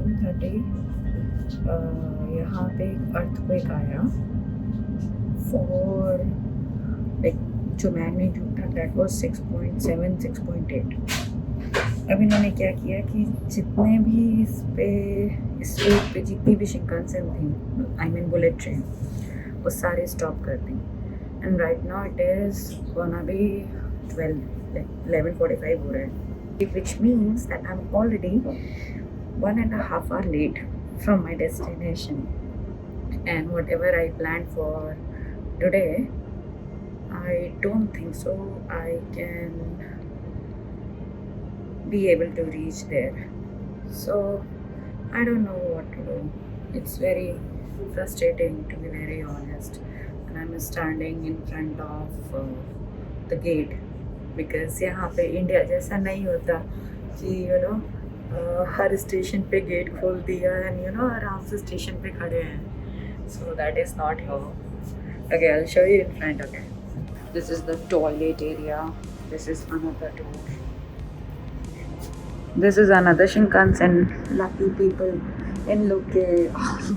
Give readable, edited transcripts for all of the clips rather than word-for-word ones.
10:30 यहाँ पे एक अर्थक्वेक आया फॉर लाइक जो मैग्नीट्यूड था दैट वाज 6.7 6.8। अब इन्होंने क्या किया कि जितने भी इस रूट पे जितनी भी शिंकानसेन थी, आई मीन बुलेट ट्रेन, वो सारे स्टॉप कर दी। And right now it is gonna be 11:45 हो रहा है, which means that I'm already 1.5 hours late from my destination. And whatever I planned for today, I don't think so I can be able to reach there. So I don't know what to do. It's very frustrating, to be very honest. And I'm standing in front of the gate because यहाँ पे India जैसा नहीं होता कि हर station पे gate खोल दिया and आराम से स्टेशन पे खड़े हैं. So that is not here. Okay, I'll show you in front. Okay, this is the toilet area. This is another door. This is another Shinkansen. Lucky people, इन लोग के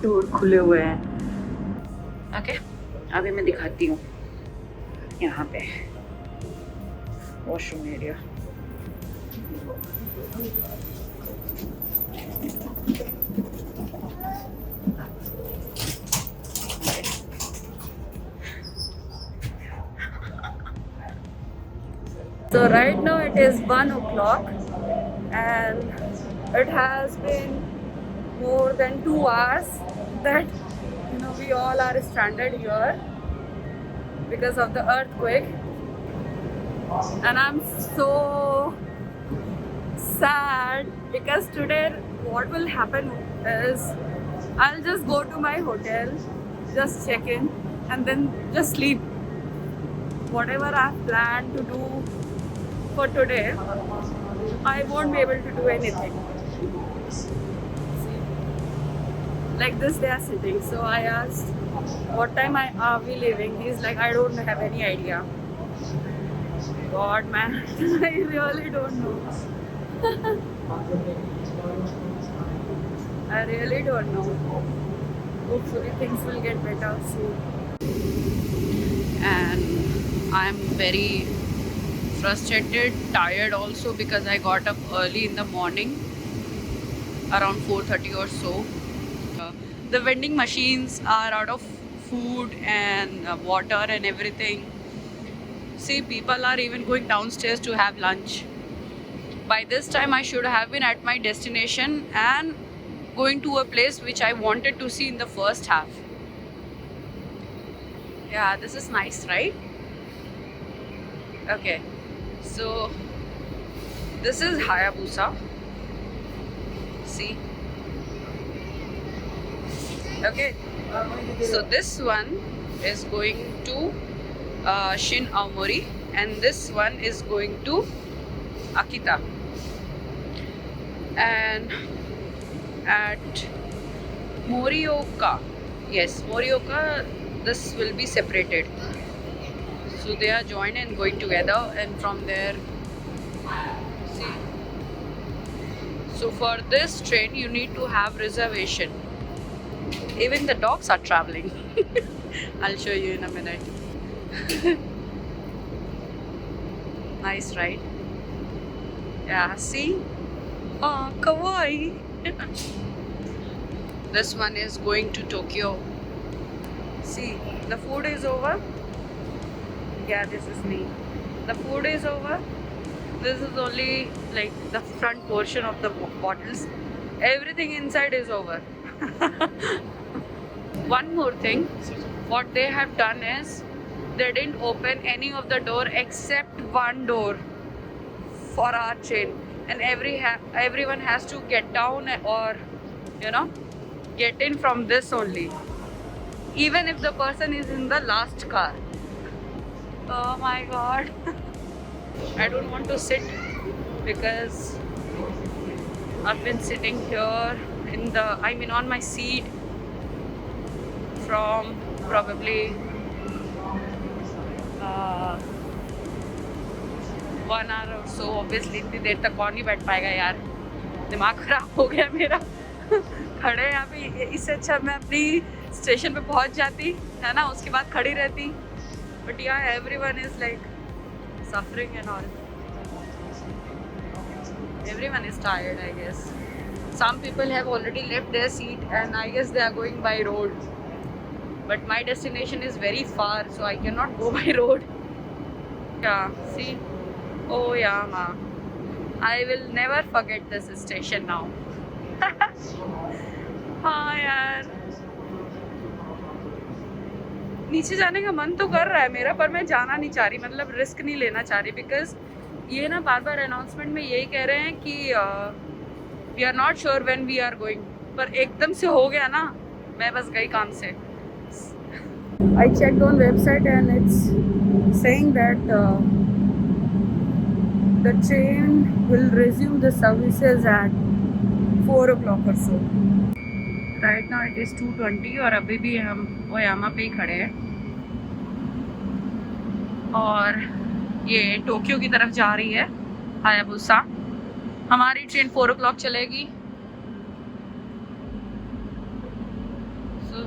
डोर खुले हुए हैं. Okay, अभी मैं दिखाती हूँ यहाँ पे washroom area. So right now it is 1 o'clock and it has been more than 2 hours that we all are stranded here because of the earthquake. And I'm so sad because today what will happen is I'll just go to my hotel, just check in and then just sleep. Whatever I've planned to do for today, I won't be able to do anything. See, like this they are sitting. So I asked what time are we leaving. He's like, I don't have any idea. God, man, I really don't know. I really don't know. Hopefully things will get better soon. And I'm very frustrated, tired also because I got up early in the morning, around 4:30 or so. The vending machines are out of food and water and everything. See, people are even going downstairs to have lunch. By this time I should have been at my destination and going to a place which I wanted to see in the first half. Yeah, this is nice, right? Okay, so this is Hayabusa. See? Okay, so this one is going to Shin Aomori and this one is going to Akita. And at Morioka, yes, Morioka, this will be separated. So they are joined and going together, and from there, see. So for this train, you need to have reservation. Even the dogs are traveling. I'll show you in a minute. Nice, right? Yeah, see? Oh, kawaii. This one is going to Tokyo. See, the food is over. Yeah, this is me. The food is over. This is only like the front portion of the bottles. Everything inside is over. One more thing, what they have done is they didn't open any of the door except one door for our train, and everyone has to get down or get in from this only, even if the person is in the last car. Oh my god. I don't want to sit because I've been sitting here on my seat from probably 1 hour or so. Obviously इतनी देर तक कौन नहीं बैठ पाएगा यार, दिमाग खराब हो गया मेरा. खड़े हैं यहाँ पे, इससे अच्छा मैं अपनी स्टेशन पे पहुँच जाती है ना, उसके बाद खड़ी रहती. But yeah, everyone is like suffering and all. Everyone is tired, I guess. Some people have already left their seat and I guess they are going by road. But my destination is very far, so I cannot go by road. Yeah, see? Oh yeah, ma. I will never forget this station now. हाँ यार, नीचे जाने का मन तो कर रहा है मेरा, पर मैं जाना नहीं चाह रही, मतलब रिस्क नहीं लेना चाह रही. बिकॉज ये ना बार बार अनाउंसमेंट में यही कह रहे हैं कि we are not sure when we are going, पर एकदम से हो गया ना, मैं बस गई काम से. I checked on website and it's saying that the train will resume the services at 4 o'clock or so. Right now it is 2:20 और अभी भी हम ओयामा पे ही खड़े हैं और ये टोक्यो की तरफ जा रही है हायाबुसा. हमारी ट्रेन 4 o'clock चलेगी. So,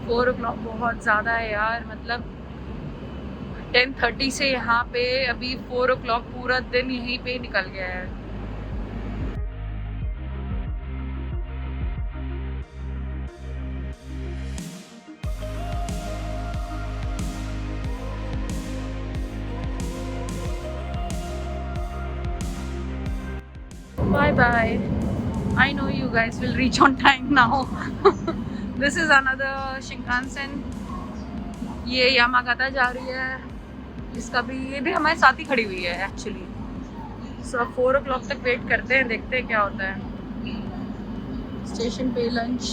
4 o'clock बहुत ज़्यादा है यार, मतलब 10:30 से यहाँ पे अभी 4 o'clock पूरा दिन यहीं पे निकल गया है. Bye bye. I know you guys will reach on time now. This is another Shinkansen. ये यामागाता जा रही है. इसका भी, ये भी हमारे साथ ही खड़ी हुई है एक्चुअली. सो 4 o'clock तक वेट करते हैं, देखते हैं क्या होता है. स्टेशन पे लंच,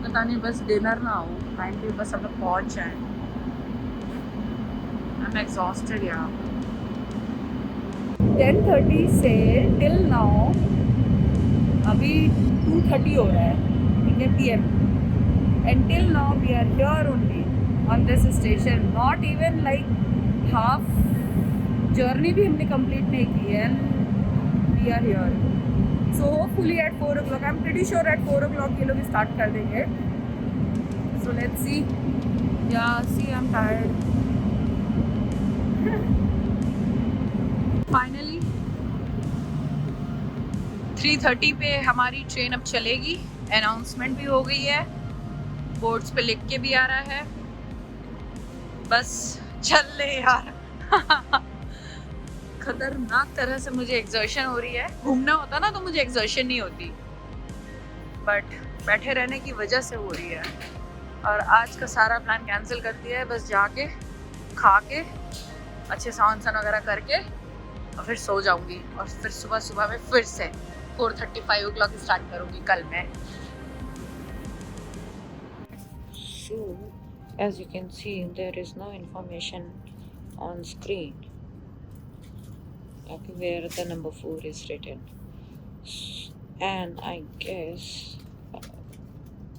पता नहीं बस डिनर ना हो टाइम पे, बस हम लोग पहुँच जाएँ. आई एम एग्जॉस्टेड यार. 10:30 से टिल नाउ अभी 2:30 हो रहा है, ठीक है, PM. And till now we are here only on this station. Not even like half journey भी हमने कंप्लीट नहीं की है. We are here. So hopefully at 4 o'clock, I am pretty sure at 4 o'clock ये लोग स्टार्ट कर देंगे. So let's see. या see, I am tired. Finally 3:30 पे हमारी ट्रेन अब चलेगी. अनाउंसमेंट भी हो गई है, बोर्ड्स पे लिख के भी आ रहा है. बस चल ले यार. खतरनाक तरह से मुझे एक्सर्शन हो रही है. घूमना होता ना तो मुझे एक्सर्शन नहीं होती, बट बैठे रहने की वजह से हो रही है. और आज का सारा प्लान कैंसिल कर दिया है. बस जाके खा के अच्छे साउंड वगैरह करके और फिर सो जाऊंगी और फिर सुबह में फिर से 4:35 o'clock स्टार्ट करूंगी कल मैं. So, as you can see, there is no information on screen where the number 4 is written, and I guess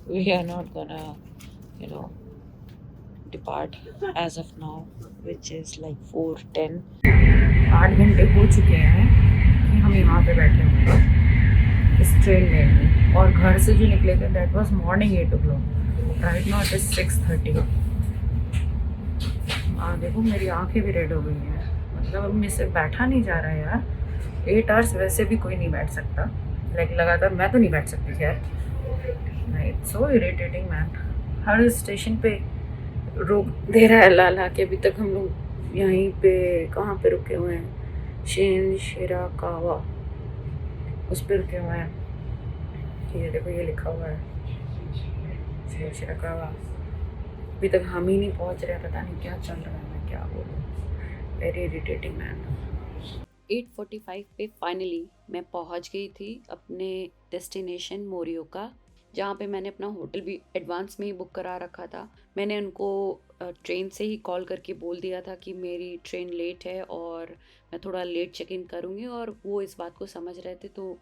we are not gonna, depart as of now, which is like 4:10. 8 घंटे हो चुके हैं कि हम यहाँ पे बैठे हुए हैं इस ट्रेन में, और घर से जो निकले थे that was morning 8 o'clock. Right now it is 6:30. देखो मेरी आंखें भी रेड हो गई हैं, मतलब अब मुझसे बैठा नहीं जा रहा है यार. 8 hours वैसे भी कोई नहीं बैठ सकता, लाइक लगातार मैं तो नहीं बैठ सकती. खैर नहीं, सो इरिटेटिंग मैन. हर स्टेशन पे रोक दे रहा है ला के. अभी तक हम लोग यहीं पे कहाँ पे रुके हुए हैं, शिराकावा उस पर रुके हुए हैं. ये देखो ये लिखा हुआ है शिराकावा. अभी तक हम ही नहीं पहुँच रहे, पता नहीं क्या चल रहा है, मैं क्या बोलूँ. Very irritating man. 8:45 पे फाइनली मैं पहुंच गई थी अपने डेस्टिनेशन मोरियोका, जहाँ पे मैंने अपना होटल भी एडवांस में ही बुक करा रखा था. मैंने उनको ट्रेन से ही कॉल करके बोल दिया था कि मेरी ट्रेन लेट है और मैं थोड़ा लेट चेक इन करूँगी, और वो इस बात को समझ रहे थे, तो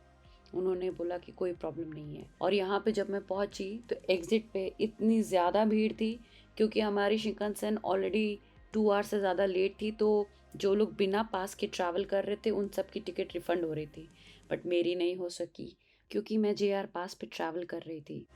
उन्होंने बोला कि कोई प्रॉब्लम नहीं है. और यहाँ पे जब मैं पहुँची तो एग्ज़िट पे इतनी ज़्यादा भीड़ थी, क्योंकि हमारी शिंकानसेन ऑलरेडी 2 hours से ज़्यादा लेट थी. तो जो लोग बिना पास के ट्रैवल कर रहे थे उन सब की टिकट रिफ़ंड हो रही थी, बट मेरी नहीं हो सकी क्योंकि मैं JR पास पे ट्रैवल कर रही थी।